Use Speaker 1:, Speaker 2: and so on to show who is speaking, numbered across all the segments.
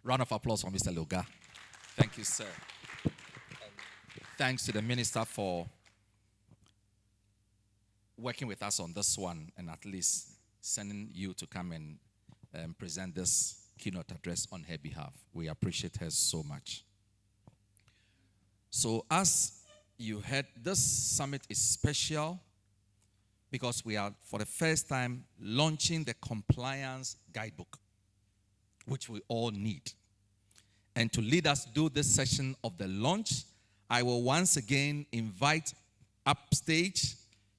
Speaker 1: Round of applause for Mr. Loga. Thank you, sir. And thanks to the minister for working with us on this one and at least sending you to come and present this keynote address on her behalf. We appreciate her so much. So as you heard, this summit is special because we are, for the first time, launching the compliance guidebook, which we all need. And to lead us through this session of the launch, I will once again invite upstage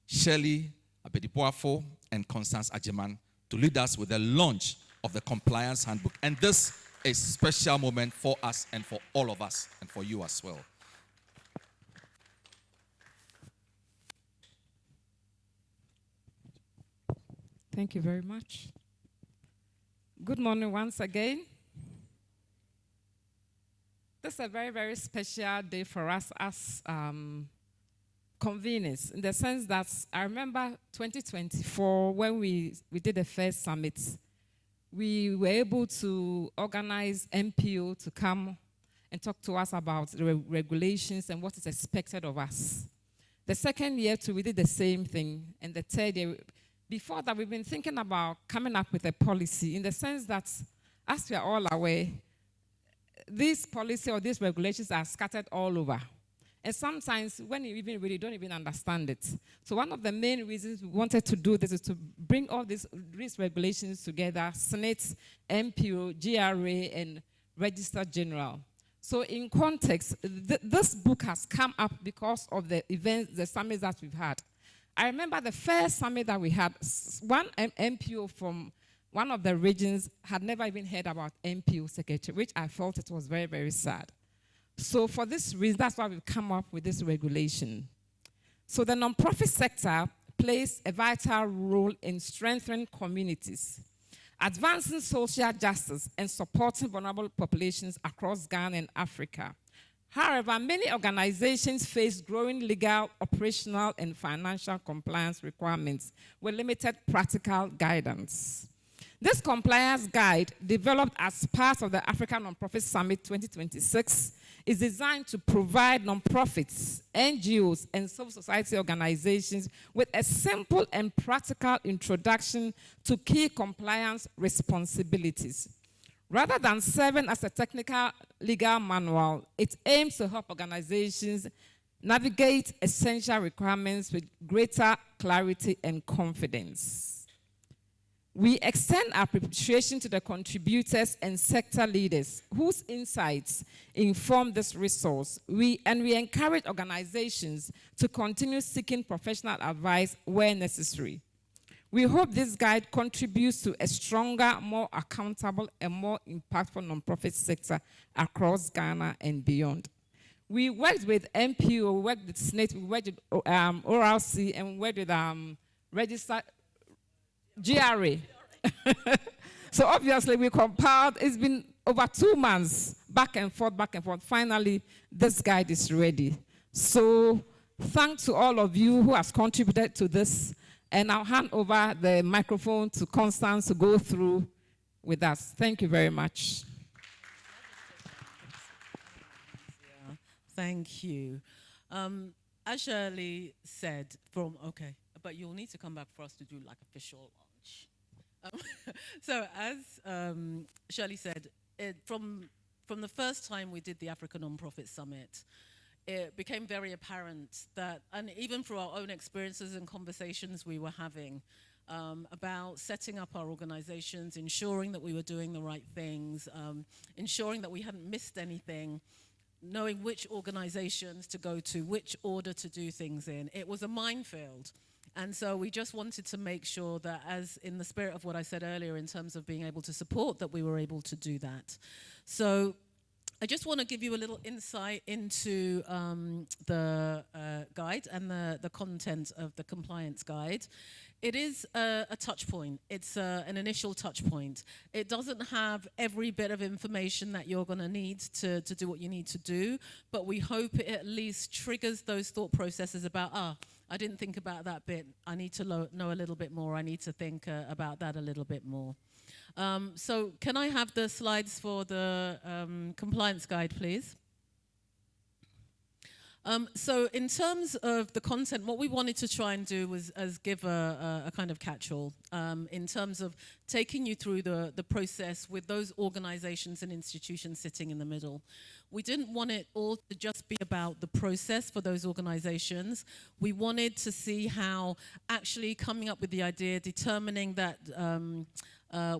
Speaker 1: Shirley, Abedi-Boafo, and Constance Agyeman to lead us with the launch of the compliance handbook. And this is a special moment for us and for all of us and for you as well.
Speaker 2: Thank you very much. Good morning once again. This is a very, very special day for us as conveners, in the sense that I remember 2024, when we did the first summit, we were able to organize NPO to come and talk to us about the regulations and what is expected of us. The second year, too, we did the same thing. And the third year, before that, we've been thinking about coming up with a policy, in the sense that, as we are all aware, this policy or these regulations are scattered all over. And sometimes, when you even really don't even understand it. So one of the main reasons we wanted to do this is to bring all these regulations together: SSNIT, NPO, GRA, and Registrar General. So in context, this book has come up because of the events, the summits that we've had. I remember the first summit that we had, one NPO from one of the regions had never even heard about NPO Secretariat, which I felt it was very, very sad. So for this reason, that's why we've come up with this regulation. So the nonprofit sector plays a vital role in strengthening communities, advancing social justice, and supporting vulnerable populations across Ghana and Africa. However, many organizations face growing legal, operational, and financial compliance requirements with limited practical guidance. This compliance guide, developed as part of the African Nonprofit Summit 2026, is designed to provide nonprofits, NGOs, and civil society organizations with a simple and practical introduction to key compliance responsibilities. Rather than serving as a technical legal manual, it aims to help organizations navigate essential requirements with greater clarity and confidence. We extend our appreciation to the contributors and sector leaders whose insights inform this resource. We encourage organizations to continue seeking professional advice where necessary. We hope this guide contributes to a stronger, more accountable, and more impactful nonprofit sector across Ghana and beyond. We worked with NPO, we worked with SSNIT, we worked with ORC, and we worked with Registrar, GRA. So obviously we compiled, it's been over 2 months, back and forth. Finally, this guide is ready. So thanks to all of you who has contributed to this. And I'll hand over the microphone to Constance to go through with us. Thank you very much.
Speaker 3: Yeah, thank you. As Shirley said, but you'll need to come back for us to do like official launch. So as Shirley said, from the first time we did the African Nonprofit Summit, it became very apparent that, and even through our own experiences and conversations we were having about setting up our organizations, ensuring that we were doing the right things, ensuring that we hadn't missed anything, knowing which organizations to go to, which order to do things in. It was a minefield. And so we just wanted to make sure that, as in the spirit of what I said earlier in terms of being able to support, that we were able to do that. So I just want to give you a little insight into the guide and the content of the compliance guide. It is a touch point. It's an initial touch point. It doesn't have every bit of information that you're going to need to do what you need to do, but we hope it at least triggers those thought processes about, I didn't think about that bit. I need to know a little bit more. I need to think about that a little bit more. So can I have the slides for the compliance guide, please? So in terms of the content, what we wanted to try and do was give a kind of catch-all in terms of taking you through the process with those organizations and institutions sitting in the middle. We didn't want it all to just be about the process for those organizations. We wanted to see how actually coming up with the idea, determining that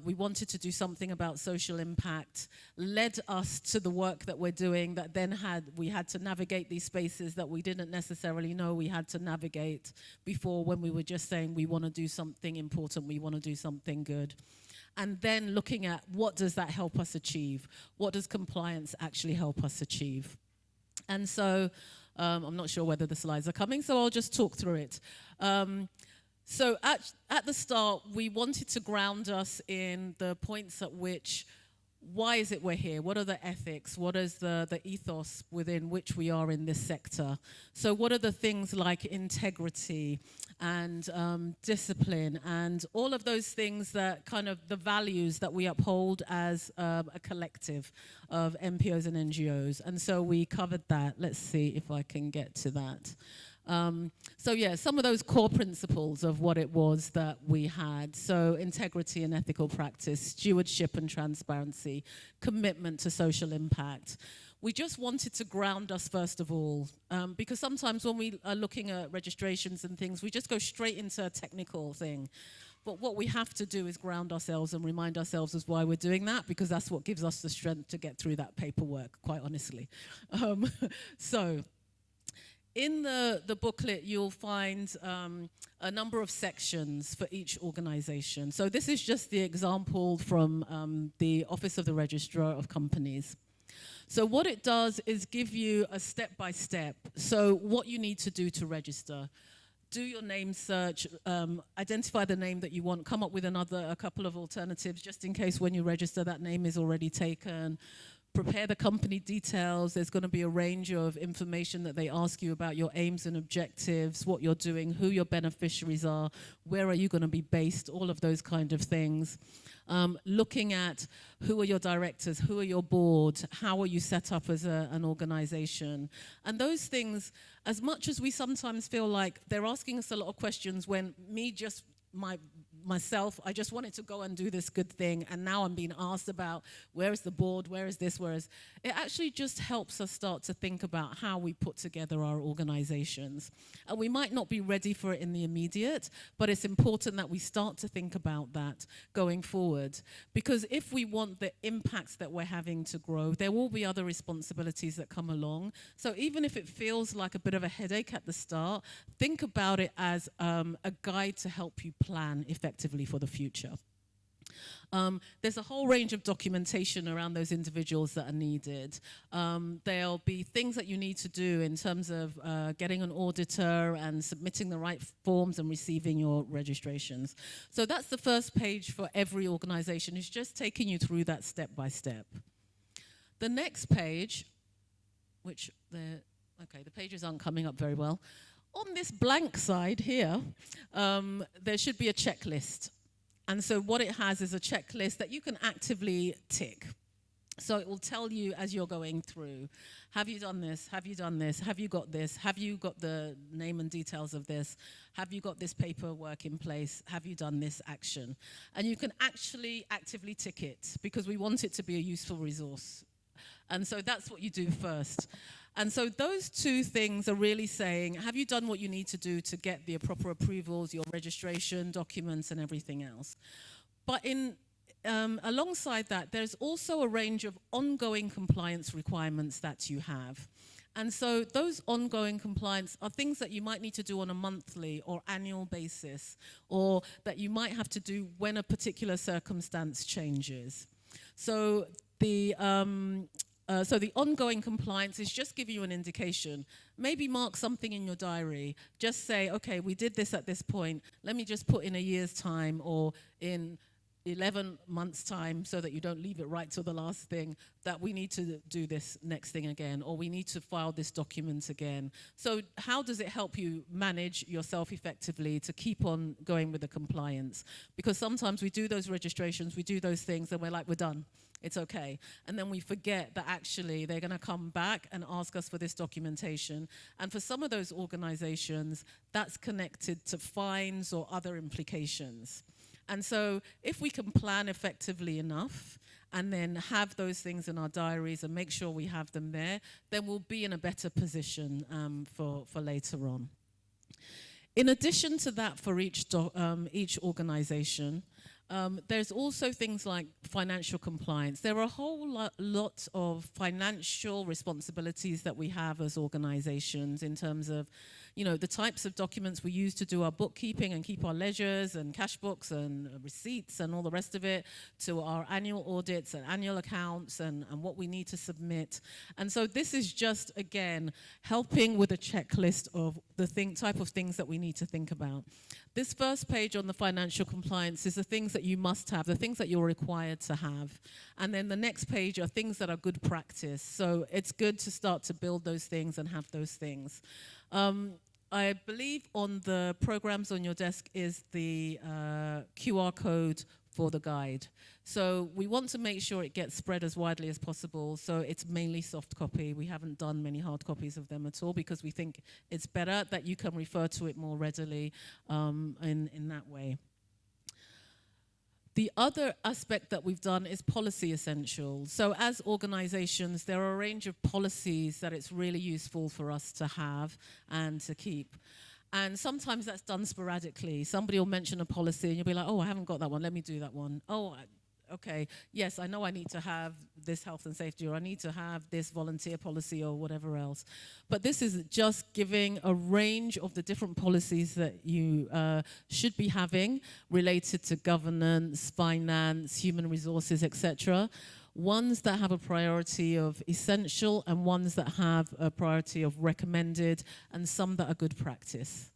Speaker 3: we wanted to do something about social impact, led us to the work that we're doing, that then we had to navigate these spaces that we didn't necessarily know we had to navigate before, when we were just saying we want to do something important, we want to do something good. And then looking at what does that help us achieve? What does compliance actually help us achieve? And so I'm not sure whether the slides are coming, so I'll just talk through it. So at the start, we wanted to ground us in the points at which, why is it we're here? What are the ethics? What is the ethos within which we are in this sector? So what are the things like integrity and discipline and all of those things that kind of the values that we uphold as a collective of NPOs and NGOs? And so we covered that. Let's see if I can get to that. So yeah, some of those core principles of what it was that we had. So integrity and ethical practice, stewardship and transparency, commitment to social impact. We just wanted to ground us first of all, because sometimes when we are looking at registrations and things, we just go straight into a technical thing. But what we have to do is ground ourselves and remind ourselves as why we're doing that, because that's what gives us the strength to get through that paperwork, quite honestly. So in the booklet, you'll find a number of sections for each organization. So this is just the example from the Office of the Registrar of Companies. So what it does is give you a step-by-step. So what you need to do to register. Do your name search, identify the name that you want, come up with a couple of alternatives just in case when you register that name is already taken. Prepare the company details. There's going to be a range of information that they ask you about your aims and objectives, what you're doing, who your beneficiaries are, where are you going to be based, all of those kind of things. Looking at who are your directors, who are your board, how are you set up as an organization. And those things, as much as we sometimes feel like they're asking us a lot of questions, when myself, I just wanted to go and do this good thing, and now I'm being asked about where is the board, where is this, it actually just helps us start to think about how we put together our organizations. And we might not be ready for it in the immediate, but it's important that we start to think about that going forward, because if we want the impacts that we're having to grow, there will be other responsibilities that come along. So even if it feels like a bit of a headache at the start, think about it as a guide to help you plan effectively for the future. There's a whole range of documentation around those individuals that are needed. There'll be things that you need to do in terms of getting an auditor and submitting the right forms and receiving your registrations. So that's the first page for every organization. It's just taking you through that step by step. The next page, which the pages aren't coming up very well. On this blank side here, there should be a checklist. And so what it has is a checklist that you can actively tick. So it will tell you as you're going through, have you done this? Have you done this? Have you got this? Have you got the name and details of this? Have you got this paperwork in place? Have you done this action? And you can actually actively tick it, because we want it to be a useful resource. And so that's what you do first. And so those two things are really saying, have you done what you need to do to get the proper approvals, your registration, documents, and everything else? But alongside that, there's also a range of ongoing compliance requirements that you have. And so those ongoing compliance are things that you might need to do on a monthly or annual basis, or that you might have to do when a particular circumstance changes. So the ongoing compliance is just give you an indication. Maybe mark something in your diary. Just say, okay, we did this at this point. Let me just put in a year's time, or in 11 months' time, so that you don't leave it right till the last thing, that we need to do this next thing again, or we need to file this document again. So how does it help you manage yourself effectively to keep on going with the compliance? Because sometimes we do those registrations, we do those things, and we're like, we're done. It's okay. And then we forget that actually they're going to come back and ask us for this documentation. And for some of those organizations, that's connected to fines or other implications. And so if we can plan effectively enough and then have those things in our diaries and make sure we have them there, then we'll be in a better position for later on. In addition to that, for each organization, there's also things like financial compliance. There are a whole lot of financial responsibilities that we have as organizations in terms of, you know, the types of documents we use to do our bookkeeping and keep our ledgers and cash books and receipts and all the rest of it, to our annual audits and annual accounts and what we need to submit. And so this is just, again, helping with a checklist of the type of things that we need to think about. This first page on the financial compliance is the things that you must have, the things that you're required to have. And then the next page are things that are good practice. So it's good to start to build those things and have those things. I believe on the programs on your desk is the QR code for the guide. So we want to make sure it gets spread as widely as possible. So it's mainly soft copy. We haven't done many hard copies of them at all because we think it's better that you can refer to it more readily in that way. The other aspect that we've done is policy essentials. So as organizations, there are a range of policies that it's really useful for us to have and to keep. And sometimes that's done sporadically. Somebody will mention a policy and you'll be like, oh, I haven't got that one, let me do that one. Oh, okay, yes, I know I need to have this health and safety, or I need to have this volunteer policy or whatever else. But this is just giving a range of the different policies that you should be having related to governance, finance, human resources, etc. Ones that have a priority of essential and ones that have a priority of recommended, and some that are good practice.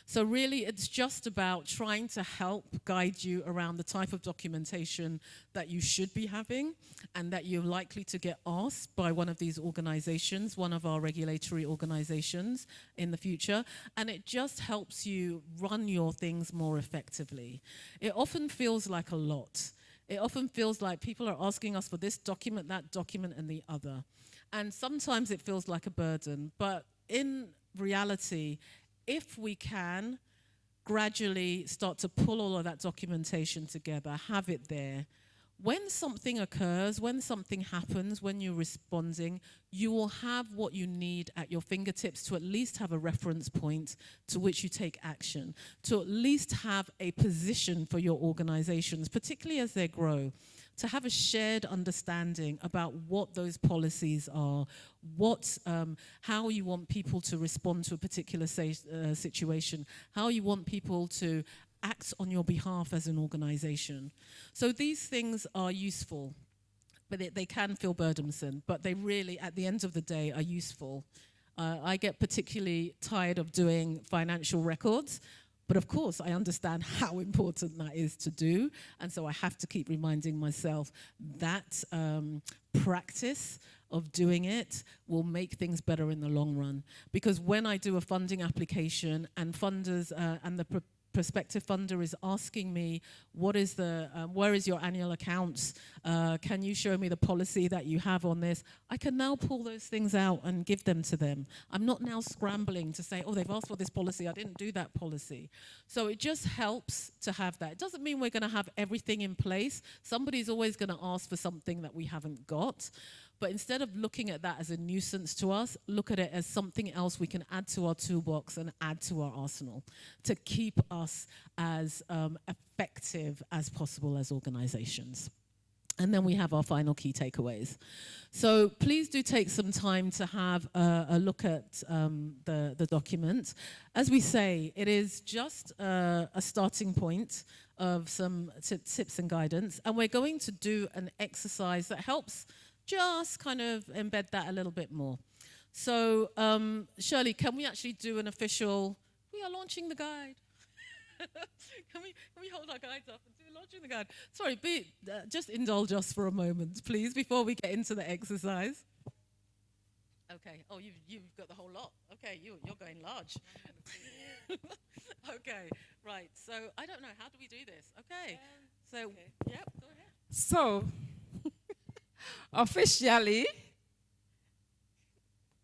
Speaker 3: So really, it's just about trying to help guide you around the type of documentation that you should be having and that you're likely to get asked by one of these organizations, one of our regulatory organizations in the future. And it just helps you run your things more effectively. It often feels like a lot. It often feels like people are asking us for this document, that document, and the other. And sometimes it feels like a burden. But in reality, if we can gradually start to pull all of that documentation together, have it there, when something occurs, when something happens, when you're responding, you will have what you need at your fingertips to at least have a reference point to which you take action, to at least have a position for your organizations, particularly as they grow, to have a shared understanding about what those policies are, how you want people to respond to a particular situation, how you want people to act on your behalf as an organization. So these things are useful, but they can feel burdensome, but they really, at the end of the day, are useful. I get particularly tired of doing financial records, but of course, I understand how important that is to do, and so I have to keep reminding myself that practice of doing it will make things better in the long run. Because when I do a funding application and funders and the prospective funder is asking me, what is the, where is your annual accounts? Can you show me the policy that you have on this? I can now pull those things out and give them to them. I'm not now scrambling to say, oh, they've asked for this policy, I didn't do that policy. So it just helps to have that. It doesn't mean we're gonna have everything in place. Somebody's always gonna ask for something that we haven't got. But instead of looking at that as a nuisance to us, look at it as something else we can add to our toolbox and add to our arsenal to keep us as effective as possible as organizations. And then we have our final key takeaways. So please do take some time to have a look at the document. As we say, it is just a starting point of some tips and guidance. And we're going to do an exercise that helps just kind of embed that a little bit more. So, Shirley, can we actually do an official, we are launching the guide. Can we hold our guides up and do launching the guide. Sorry, just indulge us for a moment, please, before we get into the exercise. Okay. Oh, you've got the whole lot. Okay, you're going large. Okay, right. So I don't know. How do we do this? Okay. So, yep, go ahead.
Speaker 2: So, officially,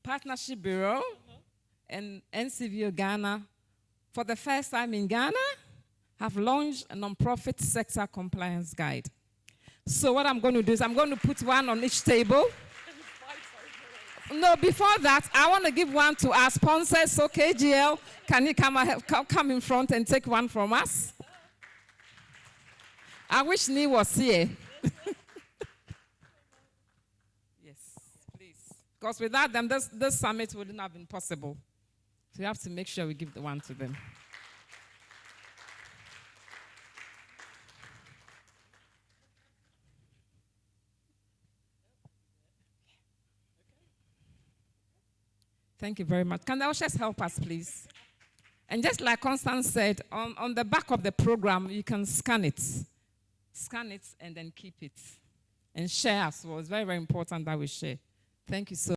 Speaker 2: Partnership Bureau and NCVO Ghana, for the first time in Ghana, have launched a non-profit sector compliance guide. So what I'm going to do is I'm going to put one on each table. No, before that, I want to give one to our sponsors. So KGL, can you come in front and take one from us? I wish Nee was here. Yes, please. Because without them, this summit wouldn't have been possible. So we have to make sure we give the one to them. Thank you very much. Can the ushers help us, please? And just like Constance said, on the back of the program, you can scan it. Scan it and then keep it. And share as well. It's very, very important that we share. Thank you so much.